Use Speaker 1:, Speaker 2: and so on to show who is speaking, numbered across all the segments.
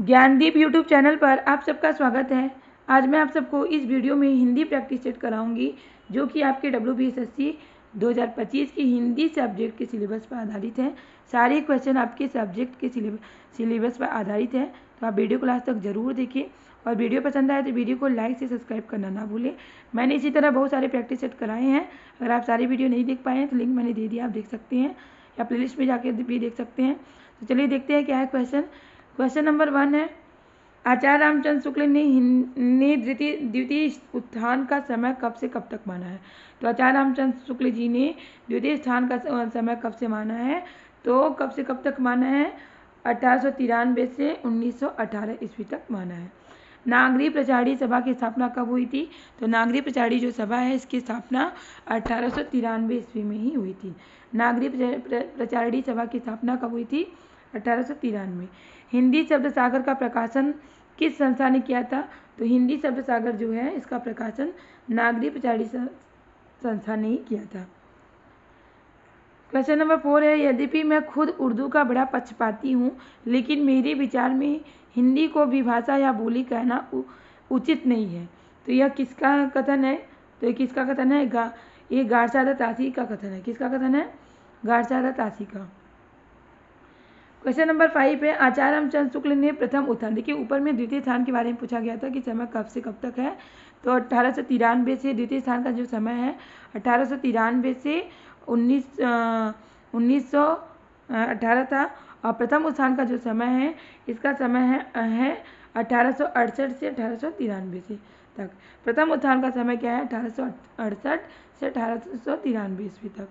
Speaker 1: Gyandeep YouTube channel पर आप सबका स्वागत है। आज मैं आप सबको इस वीडियो में हिंदी प्रैक्टिस सेट कराऊंगी जो कि आपके WBSSC 2025 की हिंदी सब्जेक्ट के सिलेबस पर आधारित है। सारे क्वेश्चन आपके सब्जेक्ट के सिलेबस पर आधारित है, तो आप वीडियो को लास्ट तक ज़रूर देखिए और वीडियो पसंद आए तो वीडियो को लाइक से सब्सक्राइब करना ना भूलें। मैंने इसी तरह बहुत सारे प्रैक्टिस सेट कराए हैं। अगर आप सारी वीडियो नहीं देख पाए हैं तो लिंक मैंने दे दिया, आप देख सकते हैं या प्लेलिस्ट में जाके भी देख सकते हैं। तो चलिए देखते हैं क्या है क्वेश्चन नंबर 1 है, आचार्य रामचंद्र शुक्ल ने द्वितीय उत्थान का समय कब से कब तक माना है। तो आचार्य रामचंद्र शुक्ल जी ने द्वितीय उत्थान का समय कब से माना है, तो कब से कब तक माना है, 1893 से 1918 ईस्वी तक माना है। नागरी प्रचारी सभा की स्थापना कब हुई थी, तो नागरी प्रचारी जो सभा है इसकी स्थापना 1893 ईस्वी में ही हुई थी। नागरी प्रचारी सभा की स्थापना कब हुई थी, 1893। हिंदी शब्द सागर का प्रकाशन किस संस्था ने किया था, तो हिंदी शब्द सागर जो है इसका प्रकाशन नागरी प्रचारी संस्था ने ही किया था। क्वेश्चन नंबर 4 है, यद्यपि मैं खुद उर्दू का बड़ा पक्षपाती हूँ लेकिन मेरे विचार में हिंदी को विभाषा या बोली कहना उचित नहीं है। तो यह किसका कथन है, तो ये किसका कथन है, ये गारसादा तासी का कथन है। किसका कथन है, गारसादा तासी का। क्वेश्चन नंबर 5 है, आचार्य रामचंद्र शुक्ल ने प्रथम उत्थान, देखिए ऊपर में द्वितीय स्थान के बारे में पूछा गया था कि समय कब से कब तक है, तो 1893 से द्वितीय स्थान का जो समय है 1893 से 1918 था, और प्रथम उत्थान का जो समय है इसका समय है 1868 से 1893 से तक। प्रथम उत्थान का समय क्या है, 1868 से 1893 ईस्वी तक।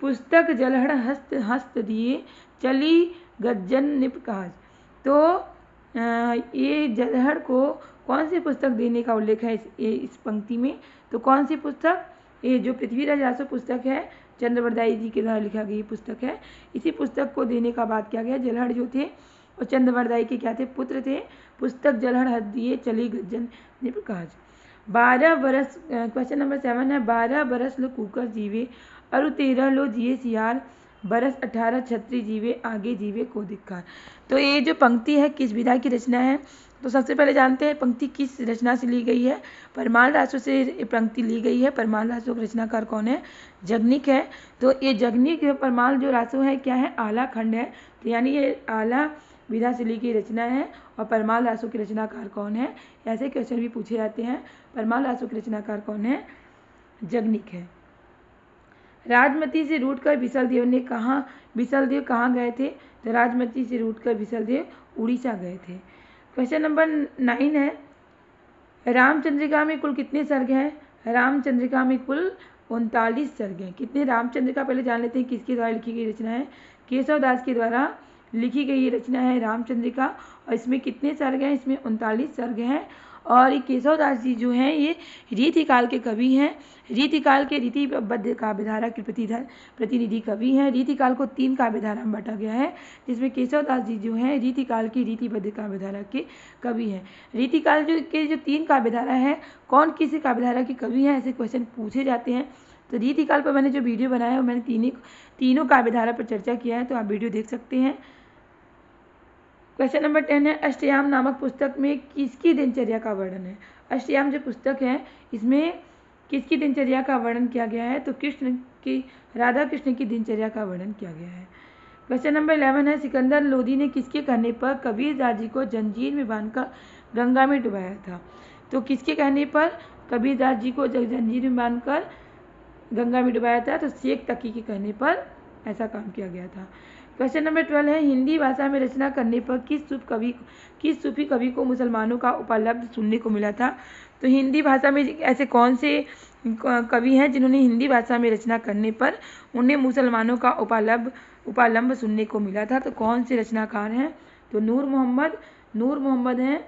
Speaker 1: पुस्तक जलहड़ हस्त दिए चली गज्जन निपकाज, तो ये जलहड़ को कौन सी पुस्तक देने का उल्लेख है इस पंक्ति में, तो कौन सी पुस्तक, ये जो पृथ्वीराज रासो पुस्तक है चंद्रवरदाई जी के द्वारा लिखा गई पुस्तक है, इसी पुस्तक को देने का बात किया गया। जलहड़ जो थे और चंद्रवरदाई के क्या थे, पुत्र थे। पुस्तक जलहड़ हस्त दिए चली गज्जन निपकाज। 12 बरस, क्वेश्चन नंबर 7 है, 12 बरस लो कुकर जीवे अरु 13 लो जिए सियार बरस 18 छत्री जीवे आगे जीवे को धिक्कार। तो ये जो पंक्ति है किस विधा की रचना है, तो सबसे पहले जानते हैं पंक्ति किस रचना से ली गई है। परमाल रासो से पंक्ति ली गई है। परमाल रासो का रचनाकार कौन है, जगनिक है। तो ये जगनिक परमाल जो रासो है क्या है, आला खंड है, तो यानी ये आला विधा से ली गई रचना है। और परमाल रासो के रचनाकार कौन है, ऐसे क्वेश्चन भी पूछे जाते हैं। परमाल रासो के रचनाकार कौन है, जगनिक है। राजमती से रूठकर बिसलदेव ने बिसलदेव कहाँ गए थे, तो राजमती से रूठकर बिसलदेव उड़ीसा गए थे। क्वेश्चन नंबर 9 है, रामचंद्रिका में कुल कितने सर्ग हैं, रामचंद्रिका में कुल 39 सर्ग हैं। कितने, रामचंद्रिका पहले जान लेते हैं किसके द्वारा लिखी गई रचना है, केशवदास के द्वारा लिखी गई ये रचना है रामचंद्रिका। और इसमें कितने सर्ग हैं, इसमें 39 सर्ग हैं। और ये केशवदास जी जो हैं ये रीतिकाल के कवि हैं। रीतिकाल के रीतिबद्ध काव्यधारा के प्रतिनिधि कवि हैं। रीतिकाल को 3 काव्यधारा में बांटा गया है, जिसमें केशवदास जी जो हैं रीतिकाल की रीतिबद्ध काव्यधारा के कवि हैं। रीतिकाल के जो 3 काव्यधारा हैं, कौन किसी काव्यधारा के कवि हैं, ऐसे क्वेश्चन पूछे जाते हैं। तो रीतिकाल पर मैंने जो वीडियो बनाया है मैंने तीनों काव्यधारा पर चर्चा किया है, तो आप वीडियो देख सकते हैं। क्वेश्चन नंबर 10 है, अष्टयाम नामक पुस्तक में किसकी दिनचर्या का वर्णन है। अष्टयाम जो पुस्तक है इसमें किसकी दिनचर्या का वर्णन किया गया है, तो राधा कृष्ण की दिनचर्या का वर्णन किया गया है। क्वेश्चन नंबर 11 है, सिकंदर लोदी ने किसके कहने पर कबीरदास जी को जंजीर में बांधकर गंगा में डुबाया था। तो किसके कहने पर कबीरदास जी को जंजीर में बांधकर गंगा में डुबाया था, तो शेख तकी के कहने पर ऐसा काम किया गया था। क्वेश्चन नंबर 12 है, हिंदी भाषा में रचना करने पर किस सूफी कवि को मुसलमानों का उपलब्ध सुनने को मिला था। तो हिंदी भाषा में ऐसे कौन से कवि हैं जिन्होंने हिंदी भाषा में रचना करने पर उन्हें मुसलमानों का उपालंब सुनने को मिला था, तो कौन से रचनाकार हैं, तो नूर मोहम्मद हैं।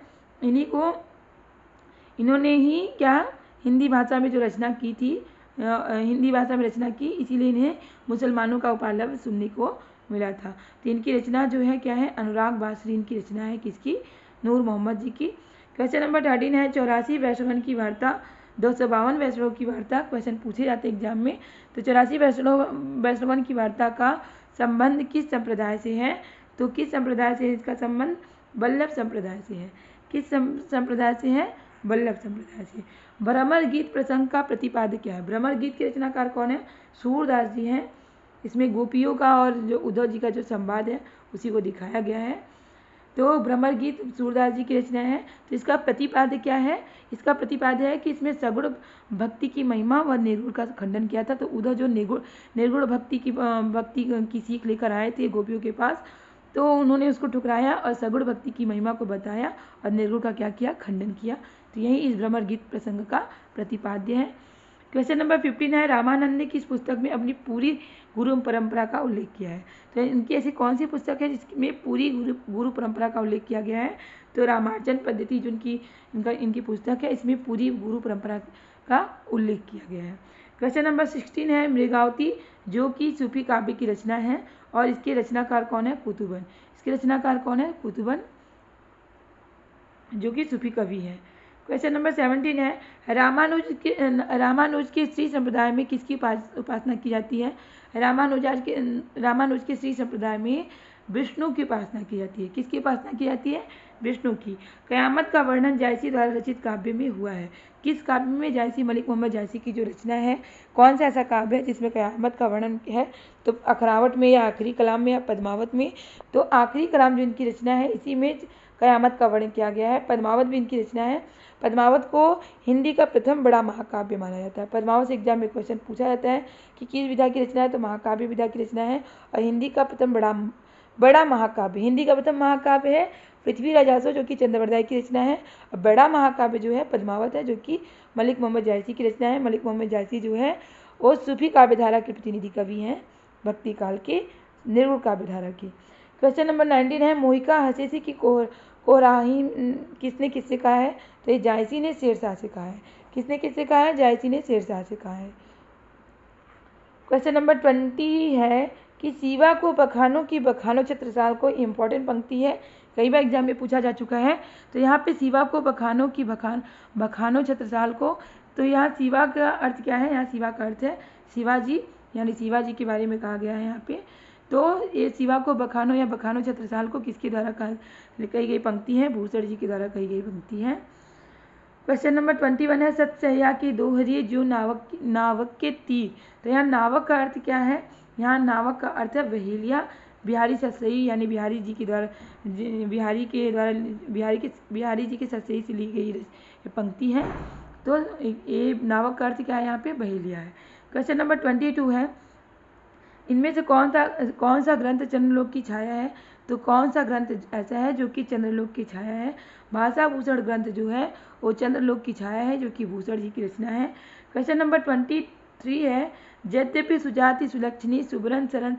Speaker 1: इन्होंने ही क्या हिंदी भाषा में जो रचना की थी, हिंदी भाषा में रचना की, इसीलिए इन्हें मुसलमानों का उपालंब सुनने को मिला था। तो इनकी रचना जो है क्या है, अनुराग बासरी इनकी रचना है, किसकी, नूर मोहम्मद जी की। क्वेश्चन नंबर 13 है, 84 वैष्णवन की वार्ता 252 वैष्णव की वार्ता क्वेश्चन पूछे जाते हैं एग्जाम में। तो 84 वैष्णवन की वार्ता का संबंध किस संप्रदाय से है, तो किस संप्रदाय से इसका संबंध, वल्लभ संप्रदाय से है। किस संप्रदाय से है? वल्लभ संप्रदाय से। भ्रमर गीत प्रसंग का प्रतिपाद्य क्या है? भ्रमर गीत के रचनाकार कौन है? सूरदास जी हैं। इसमें गोपियों का और जो उद्धव जी का जो संवाद है उसी को दिखाया गया है। तो भ्रमर गीत सूरदास जी की रचना है। तो इसका प्रतिपाद्य क्या है? इसका प्रतिपाद्य है कि इसमें सगुण भक्ति की महिमा व निर्गुण का खंडन किया था। तो उद्धव जो निर्गुण भक्ति की सीख लेकर आए थे गोपियों के पास, तो उन्होंने उसको ठुकराया और सगुण भक्ति की महिमा को बताया और निर्गुण का क्या किया? खंडन किया। तो यही इस भ्रमर गीत प्रसंग का प्रतिपाद्य है। क्वेश्चन नंबर 15 है, रामानंद ने किस पुस्तक में अपनी पूरी गुरु परंपरा का उल्लेख किया है? तो इनकी ऐसी कौन सी पुस्तक है जिसमें पूरी गुरु परंपरा का उल्लेख किया गया है? तो रामार्जन पद्धति जो इनकी पुस्तक है, इसमें पूरी गुरु परंपरा का उल्लेख किया गया है। क्वेश्चन नंबर 16 है, मृगावती जो कि सूफी काव्य की रचना है और इसके रचनाकार कौन है? कुतुबन। इसके रचनाकार कौन है? कुतुबन, जो कि सूफी कवि है। क्वेश्चन नंबर 17 है, रामानुज के श्री संप्रदाय में किसकी उपासना की जाती है? रामानुज के श्री संप्रदाय में विष्णु की उपासना की जाती है। किसकी उपासना की जाती है? विष्णु की। कयामत का वर्णन जायसी द्वारा रचित काव्य में हुआ है। किस काव्य में? जायसी, मलिक मोहम्मद जायसी की जो रचना है। कौन सा ऐसा काव्य है जिसमें कयामत का वर्णन है? तो अखरावट में या आखिरी कलाम में या पद्मावत में? तो आखिरी कलाम जो इनकी रचना है इसी में कयामत का वर्णन किया गया है। पद्मावत भी इनकी रचना है। पद्मावत को हिंदी का प्रथम बड़ा महाकाव्य माना जाता है। पद्मावत से एग्जाम में क्वेश्चन पूछा जाता है कि किस विधा की रचना है? तो महाकाव्य विधा की रचना है। और हिंदी का प्रथम बड़ा महाकाव्य, हिंदी का प्रथम महाकाव्य है पृथ्वीराज आसो, जो कि चंद्रवरदाय की रचना है। और बड़ा महाकाव्य जो है पद्मावत है, जो कि मलिक मोहम्मद जायसी की रचना है। मलिक मोहम्मद जायसी जो है वो सूफी काव्यधारा के प्रतिनिधि कवि हैं, भक्ति काल के निर्गुण काव्यधारा के। क्वेश्चन नंबर 19 है, मोहिका हसीसी की कोराही किसने किससे कहा है? तो ये जायसी ने शेरशाह से कहा है। किसने किससे कहा है? जायसी ने शेरशाह से कहा है। क्वेश्चन नंबर 20 है कि शिवा को बखानो की बखानो छत्रसाल को इंपॉर्टेंट पंक्ति है, कई बार एग्जाम में पूछा जा चुका है। तो यहाँ पे शिवा को बखानो की बखानो छत्रसाल को, तो यहाँ शिवा का अर्थ क्या है? यहाँ शिवा का अर्थ है शिवाजी, यानी शिवाजी के बारे में कहा गया है यहाँ पे। तो ये शिवा को बखानो या बखानो छत्रसाल को किसके द्वारा कही गई पंक्ति है? भूषण जी के द्वारा कही गई पंक्ति है। क्वेश्चन नंबर 21 है, सतसह्या की दोहरी जो नावक के तीर। तो यहाँ नावक का अर्थ क्या है? यहाँ नावक का अर्थ है वहेलिया। बिहारी सतसही यानी बिहारी जी के सतसही से ली गई पंक्ति है। तो ये नावक का अर्थ क्या है? यहाँ पे वहेलिया है। क्वेश्चन नंबर 22 है, इनमें से कौन सा ग्रंथ चंद्रलोक की छाया है? तो कौन सा ग्रंथ ऐसा है जो कि चंद्रलोक की छाया है? भाषा भूषण ग्रंथ जो है वो चंद्रलोक की छाया है, जो कि भूषण जी की रचना है। क्वेश्चन नंबर 23 है, यद्यपि सुजाति सुलक्षणी सुबरन सरन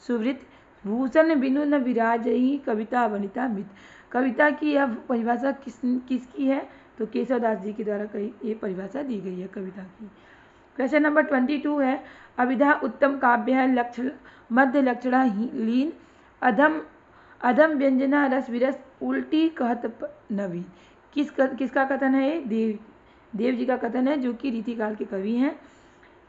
Speaker 1: सुवृत भूषण बिनु न विराजही कविता वनिता मित। कविता की यह परिभाषा किसकी है? तो केशवदास जी के द्वारा ये परिभाषा दी गई है कविता की। क्वेश्चन नंबर 22 है, अभिधा उत्तम काव्य है, मध्य लक्षणा लीन, अधम व्यंजना रस विरस उल्टी कहत नवीन। किसका कथन है? देव जी का कथन है, जो कि रीतिकाल के कवि हैं।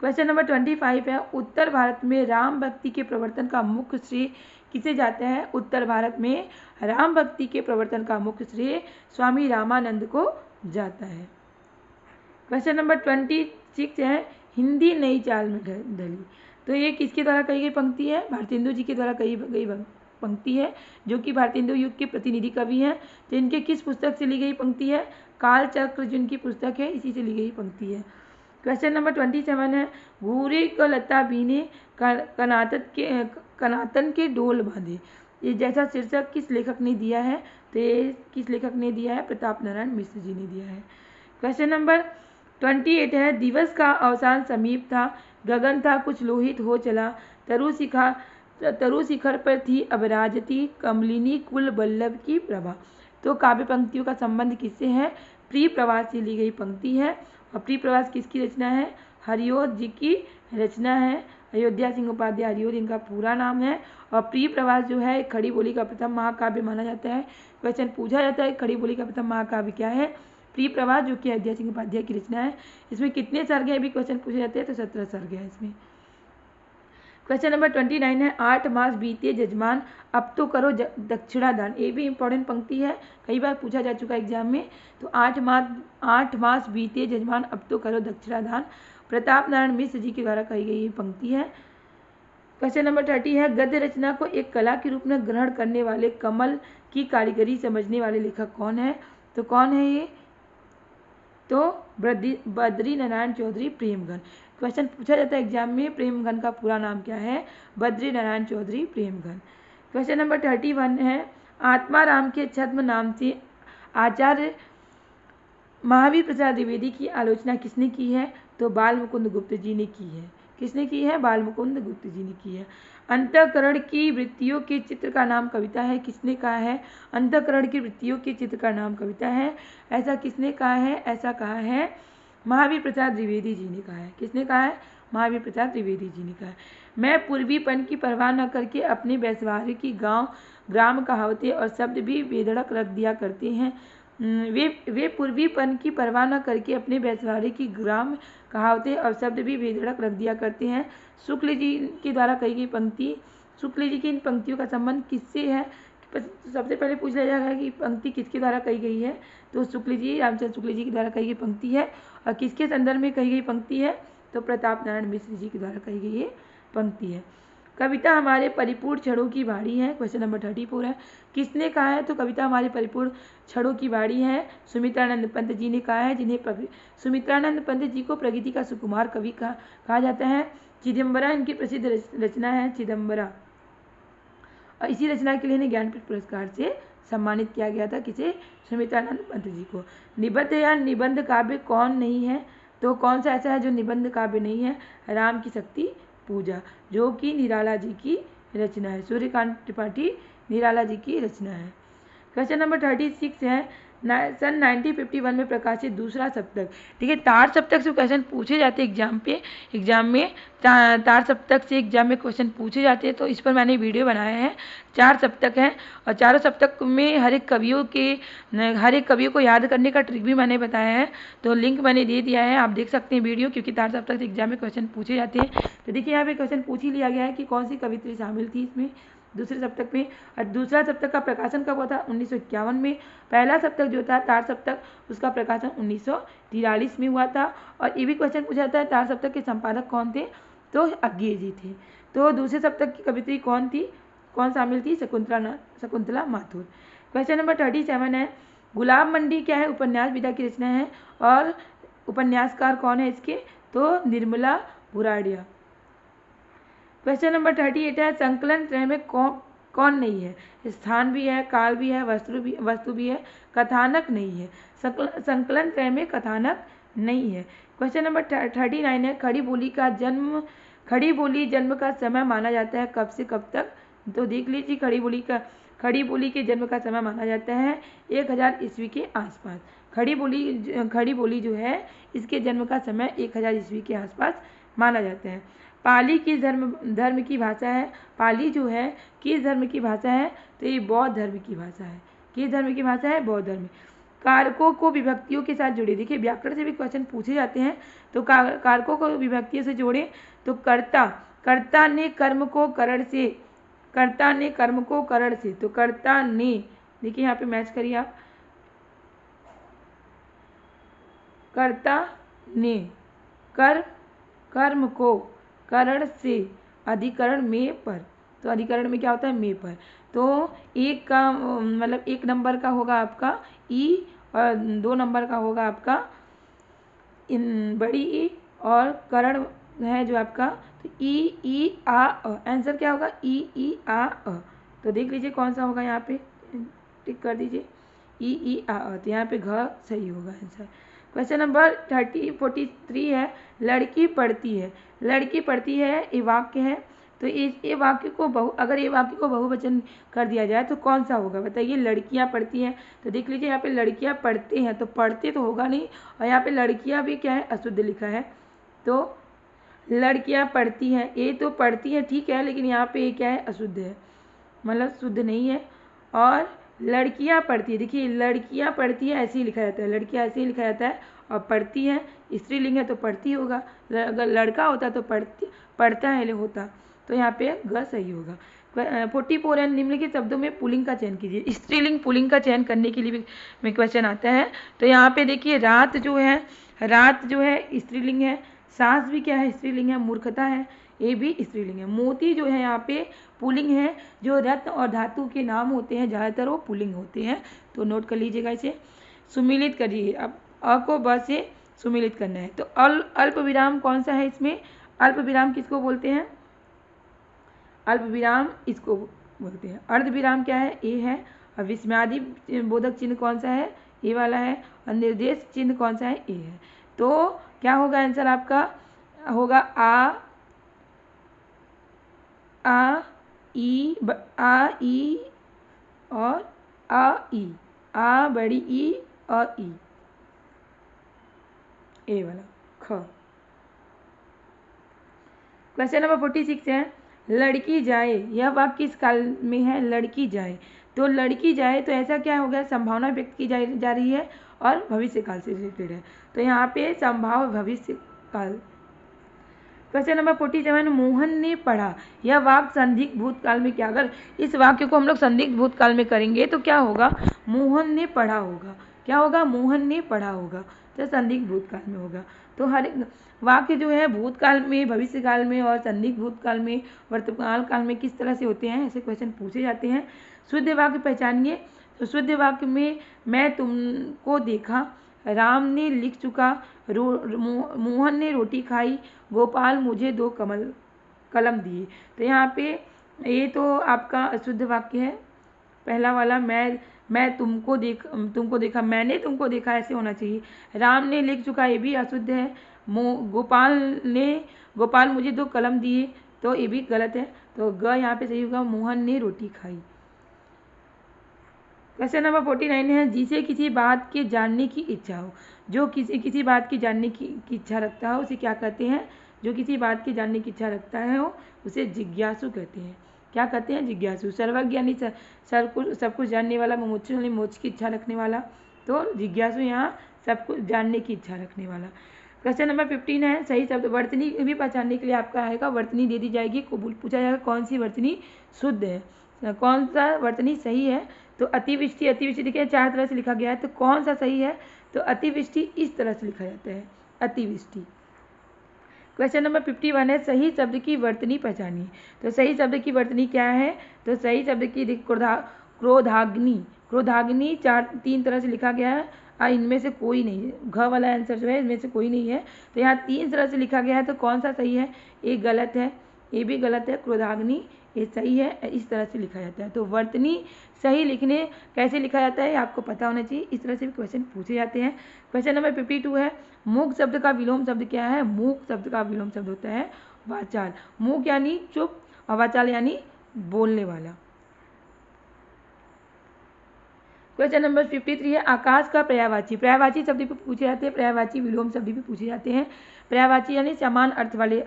Speaker 1: क्वेश्चन नंबर 25 है, उत्तर भारत में राम भक्ति के प्रवर्तन का मुख्य श्रेय किसे जाता है? उत्तर भारत में राम भक्ति के प्रवर्तन का मुख्य श्रेय स्वामी रामानंद को जाता है। क्वेश्चन नंबर 26 है, हिंदी नई चाल में ढली। तो ये किसके द्वारा कही गई पंक्ति है? भारतेंदु जी के द्वारा कही गई पंक्ति है, जो कि भारतेंदु युग के प्रतिनिधि कवि हैं। तो इनके किस पुस्तक से ली गई पंक्ति है? काल चक्र जिनकी पुस्तक है, इसी से ली गई पंक्ति है। क्वेश्चन नंबर 27 है, घूरे को लता बीने कनातन के डोल बांधे। ये जैसा शीर्षक किस लेखक ने दिया है? तो ये किस लेखक ने दिया है? प्रताप नारायण मिश्र जी ने दिया है। क्वेश्चन नंबर 28 है, दिवस का अवसान समीप था, गगन था कुछ लोहित हो चला, तरु शिखर पर थी अबराजती कमलिनी कुल बल्लभ की प्रभा। तो काव्य पंक्तियों का संबंध किससे है? प्रिय प्रवास से ली गई पंक्ति है। और प्रिय प्रवास किसकी रचना है? हरिओद जी की रचना है। अयोध्या सिंह उपाध्याय हरिओद इनका पूरा नाम है। और प्रिय प्रवास जो है खड़ी बोली का प्रथम महाकाव्य माना जाता है। क्वेश्चन पूछा जाता है खड़ी बोली का प्रथम महाकाव्य क्या है? प्रिय प्रवास, जो कि अयोध्या सिंह उपाध्याय की रचना है। इसमें कितने सर्ग है भी क्वेश्चन पूछे जाते हैं? तो 17 सर्ग है इसमें। क्वेश्चन नंबर 29 है 8 मास बीते जजमान अब तो करो दक्षिणा दान। ये भी इंपॉर्टेंट पंक्ति है, कई बार पूछा जा चुका है एग्जाम में। तो 8 मास बीते जजमान अब तो करो दक्षिणा दान, प्रताप नारायण मिश्र जी के द्वारा कही गई ये पंक्ति है। क्वेश्चन नंबर 30 है गद्य रचना को एक कला के रूप में ग्रहण करने वाले, कमल की कारीगरी समझने वाले लेखक कौन है? तो कौन है ये? तो बद्री नारायण चौधरी प्रेमघन। क्वेश्चन पूछा जाता है एग्जाम में, प्रेमघन का पूरा नाम क्या है? बद्री नारायण चौधरी प्रेमघन। क्वेश्चन नंबर 31 है आत्माराम के छद्म नाम से आचार्य महावीर प्रसाद द्विवेदी की आलोचना किसने की है? तो बाल मुकुंद गुप्त जी ने की है। किसने की है? बाल मुकुंद गुप्त जी ने की है। अंतःकरण की वृत्तियों के चित्र का नाम कविता है। किसने कहा है? अंतःकरण की वृत्तियों के चित्र का नाम कविता है। ऐसा किसने कहा है? ऐसा कहा है महावीर प्रसाद द्विवेदी जी ने कहा है। किसने कहा है? महावीर प्रसाद द्विवेदी जी ने कहा है। मैं पूर्वीपन की परवाह न करके अपने व्यवहार की ग्राम कहावतें और शब्द भी बेधड़क रख दिया करते हैं। वे पूर्वीपन की परवाह न करके अपने व्यवहार की ग्राम कहावतें और शब्द भी बेधड़क रख दिया करते हैं। शुक्ल जी के द्वारा कही गई पंक्ति, शुक्ल जी की इन पंक्तियों का संबंध किससे है? सबसे पहले पूछ लिया जाएगा कि पंक्ति किसके द्वारा कही गई है? तो शुक्ल जी, रामचंद्र शुक्ल जी के द्वारा कही गई पंक्ति है। और किसके संदर्भ में कही गई पंक्ति है? तो प्रताप नारायण मिश्र जी के द्वारा कही गई ये पंक्ति है। कविता हमारे परिपूर्ण क्षणों की बाड़ी है। क्वेश्चन नंबर 34 है किसने कहा है? तो कविता हमारे परिपूर्ण क्षणों की बाड़ी है सुमित्रानंद पंत जी ने कहा है, जिन्हें सुमित्रानंद पंत जी को प्रगति का सुकुमार कवि कहा जाता है। चिदम्बरा इनकी प्रसिद्ध रचना है, चिदम्बरा। और इसी रचना के लिए इन्हें ज्ञानपीठ पुरस्कार से सम्मानित किया गया था। किसे? सुमित्रानंद पंत जी को। निबद्ध या निबंध काव्य कौन नहीं है? तो कौन सा ऐसा है जो निबंध काव्य नहीं है? राम की शक्ति पूजा, जो कि निराला जी की रचना है। सूर्यकांत त्रिपाठी निराला जी की रचना है। क्वेश्चन नंबर 36 है सन 1951 में प्रकाशित दूसरा सप्तक। ठीक है, तार सप्तक से क्वेश्चन पूछे जाते हैं एग्जाम में तार सप्तक से एग्जाम में क्वेश्चन पूछे जाते हैं। तो इस पर मैंने वीडियो बनाया है। 4 सप्तक हैं और चारों सप्तक में हर एक कवियों को याद करने का ट्रिक भी मैंने बताया है। तो लिंक मैंने दे दिया है, आप देख सकते हैं वीडियो, क्योंकि तार सप्तक से एग्जाम में क्वेश्चन पूछे जाते हैं। तो देखिए यहाँ पे क्वेश्चन पूछ ही लिया गया है कि कौन सी कवित्री शामिल थी इसमें दूसरे सप्तक में। और दूसरा सप्तक का प्रकाशन कब हुआ था? 1951 में। पहला सप्तक जो था तार सप्तक, उसका प्रकाशन 1943 में हुआ था। और ये भी क्वेश्चन पूछा जाता है तार सप्तक के संपादक कौन थे? तो अज्ञे जी थे। तो दूसरे सप्तक की कवित्री कौन थी? कौन शामिल थी? शकुंतला माथुर। क्वेश्चन नंबर 37 है गुलाब मंडी क्या है? उपन्यास विधा की रचना है। और उपन्यासकार कौन है इसके? तो निर्मला बुराड़िया। क्वेश्चन नंबर 38 है संकलन त्रय में कौन नहीं है? स्थान भी है, काल भी है, वस्तु भी है, कथानक नहीं है। संकलन त्रय में कथानक नहीं है। क्वेश्चन नंबर 39 है खड़ी बोली जन्म का समय माना जाता है कब से कब तक? तो देख लीजिए, खड़ी बोली के जन्म का समय माना जाता है 1000 ईस्वी के आसपास। खड़ी बोली जो है इसके जन्म का समय 1000 ईस्वी के आसपास माना जाता है। पाली किस धर्म की भाषा है? पाली जो है किस धर्म की भाषा है? तो ये बौद्ध धर्म की भाषा है। किस धर्म की भाषा है? बौद्ध धर्म। कारकों को विभक्तियों के साथ जोड़े। देखिए व्याकरण से भी क्वेश्चन पूछे जाते हैं। तो कारकों को विभक्तियों से जोड़े तो कर्ता ने कर्म को करण से, तो कर्ता ने, देखिए यहाँ पे मैच करिए आप, कर्ता ने कर्म को करण से, अधिकरण में पर। तो अधिकरण में क्या होता है? में पर। तो एक का मतलब 1 नंबर का होगा आपका ई और 2 नंबर का होगा आपका बड़ी ई, और करण है जो आपका तो ई आ आंसर क्या होगा? ई आ। तो देख लीजिए कौन सा होगा, यहाँ पे टिक कर दीजिए ई आ। तो यहाँ पे घ सही होगा आंसर। क्वेश्चन नंबर 43 है लड़की पढ़ती है। लड़की पढ़ती है ये वाक्य है। तो ये वाक्य को अगर ये वाक्य को बहुवचन कर दिया जाए तो कौन सा होगा? बताइए। लड़कियां पढ़ती हैं। तो देख लीजिए यहाँ पे लड़कियां पढ़ते हैं, तो पढ़ते तो होगा नहीं। और यहाँ पे लड़कियां भी क्या है? अशुद्ध लिखा है। तो लड़कियां पढ़ती हैं, ये तो पढ़ती हैं ठीक है, लेकिन यहाँ पे ये क्या है? अशुद्ध है, मतलब शुद्ध नहीं है। और लड़कियां पढ़ती है, देखिए लड़कियां पढ़ती है ऐसे ही लिखा जाता है, लड़कियां ऐसे ही लिखा जाता है। और पढ़ती है स्त्रीलिंग है तो पढ़ती होगा, अगर लड़का होता तो पढ़ता है होता। तो यहाँ पे ग सही होगा। 44 है, निम्नलिखित शब्दों में पुल्लिंग का चयन कीजिए। स्त्रीलिंग पुल्लिंग का चयन करने के लिए भी क्वेश्चन आता है। तो यहाँ पे देखिए रात जो है स्त्रीलिंग है, सास भी क्या है स्त्रीलिंग है, मूर्खता है ये भी स्त्रीलिंग है। मोती जो है यहाँ पे पुल्लिंग है, जो रत्न और धातु के नाम होते हैं ज़्यादातर वो पुल्लिंग होते हैं, तो नोट कर लीजिएगा इसे। सुमिलित करिए, अब अ को ब से सुमिलित करना है। तो अल्प विराम कौन सा है इसमें, अल्प विराम किसको बोलते हैं, अल्प विराम इसको बोलते हैं। अर्ध विराम क्या है, ए है। और विस्मयादि बोधक चिन्ह कौन सा है, ए वाला है। और निर्देश चिन्ह कौन सा है, ए है। तो क्या होगा आंसर आपका, होगा आ ई और आ बड़ी ई और ई, ए वाला ख। क्वेश्चन नंबर 46 है, लड़की जाए, यह वाक्य किस काल में है, लड़की जाए। तो लड़की जाए तो ऐसा क्या हो गया, संभावना व्यक्त की जा रही है और भविष्य काल से रिलेटेड है, तो यहाँ पे संभाव भविष्य काल। क्वेश्चन नंबर 47, मोहन ने पढ़ा, यह वाक्य संदिग्ध भूतकाल में क्या, अगर इस वाक्य को हम लोग संदिग्ध भूतकाल में करेंगे तो क्या होगा, मोहन ने पढ़ा होगा, क्या होगा, मोहन ने पढ़ा होगा, तो संदिग्ध भूतकाल में होगा। तो हर एक वाक्य जो है भूतकाल में, भविष्य काल में और संदिग्ध भूतकाल में, वर्तमान काल में किस तरह से होते हैं, ऐसे क्वेश्चन पूछे जाते हैं। शुद्ध वाक्य पहचानिए। तो शुद्ध वाक्य में मैं तुमको देखा, राम ने लिख चुका, मोहन ने रोटी खाई, गोपाल मुझे 2 कलम दिए। तो यहाँ पे ये तो आपका अशुद्ध वाक्य है, पहला वाला मैं तुमको देखा, मैंने तुमको देखा, ऐसे होना चाहिए। राम ने लिख चुका, ये भी अशुद्ध है। गोपाल मुझे 2 कलम दिए, तो ये भी गलत है, तो ग यहाँ पे सही होगा, मोहन ने रोटी खाई। क्वेश्चन नंबर 49 है, जिसे किसी बात के जानने की इच्छा हो, जो किसी बात की जानने की इच्छा रखता हो उसे क्या कहते हैं, जो किसी बात की जानने की इच्छा रखता है हो उसे जिज्ञासु कहते हैं। क्या कहते हैं, जिज्ञासु। सर्वज्ञ यानी सब कुछ जानने वाला, मुमुक्षु यानी मोक्ष की इच्छा रखने वाला, तो जिज्ञासु यहाँ सब कुछ जानने की इच्छा रखने वाला। क्वेश्चन नंबर 15 है, सही शब्द। वर्तनी भी पहचानने के लिए आपका आएगा, वर्तनी दे दी जाएगी, पूछा जाएगा कौन सी वर्तनी शुद्ध है, कौन सा वर्तनी सही है। तो अतिवृष्टि देखिए 4 तरह से लिखा गया है, तो कौन सा सही है, तो अतिवृष्टि इस तरह से लिखा जाता है, अतिवृष्टि। क्वेश्चन नंबर 51 है, सही शब्द की वर्तनी पहचानिए। तो सही शब्द की वर्तनी क्या है, तो सही शब्द की क्रोधाग्नि 3 तरह से लिखा गया है, इनमें से कोई नहीं है, घ वाला आंसर जो है इनमें से कोई नहीं है। तो यहाँ 3 तरह से लिखा गया है, तो कौन सा सही है, एक गलत है, ये भी गलत है, क्रोधाग्नि ये सही है, इस तरह से लिखा जाता है। तो वर्तनी सही लिखने कैसे लिखा जाता है आपको पता होना चाहिए, इस तरह से भी क्वेश्चन पूछे जाते हैं। क्वेश्चन नंबर 52 है, मूक शब्द का विलोम शब्द क्या है, मूक शब्द का विलोम शब्द होता है वाचाल। मूक यानी चुप और वाचाल यानी बोलने वाला। क्वेश्चन नंबर 53 है, आकाश का पर्यायवाची शब्द भी पूछे जाते हैं, पर्यायवाची विलोम शब्द भी पूछे जाते हैं। पर्यायवाची यानी समान अर्थ वाले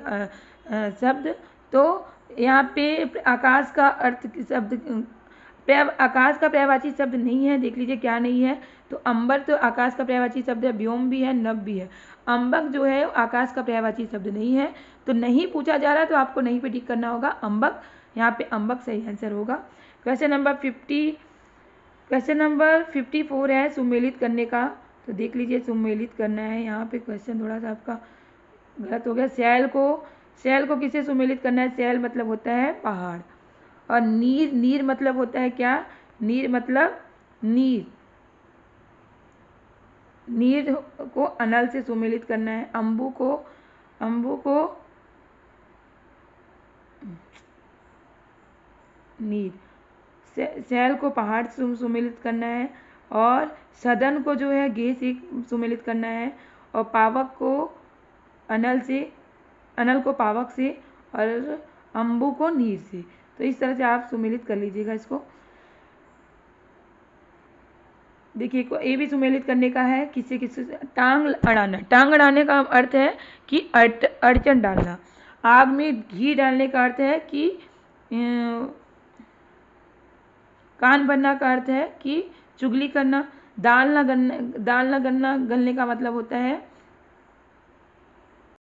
Speaker 1: शब्द। तो यहाँ पे आकाश का अर्थ शब्द, आकाश का पर्यायवाची शब्द नहीं है, देख लीजिए क्या नहीं है, तो अंबर तो आकाश का पर्यायवाची शब्द है, व्योम भी है, नभ भी है। अंबक जो है आकाश का पर्यायवाची शब्द नहीं है, तो नहीं पूछा जा रहा है तो आपको नहीं पे टिक करना होगा, अंबक, यहाँ पे अंबक सही आंसर होगा। क्वेश्चन नंबर 54 है, सुमेलित करने का। तो देख लीजिए सुमेलित करना है, यहाँ पे क्वेश्चन थोड़ा सा आपका गलत हो गया। शैल को किसे सुमेलित करना है, शैल मतलब होता है पहाड़, और नीर मतलब होता है क्या, नीर मतलब नीर को अनल से सुमेलित करना है। अंबु को नीर, शैल को पहाड़ से सुमेलित करना है, और सदन को जो है गे से सुमेलित करना है, और पावक को अनल को पावक से, और अंबु को नीर से। तो इस तरह से आप सुमेलित कर लीजिएगा इसको। देखिए ये भी सुमेलित करने का है, किससे टांग अड़ाने का अर्थ है कि अड़चन डालना। आग में घी डालने का अर्थ है कि कान भरना का अर्थ है कि चुगली करना। दाल ना गलने का मतलब होता है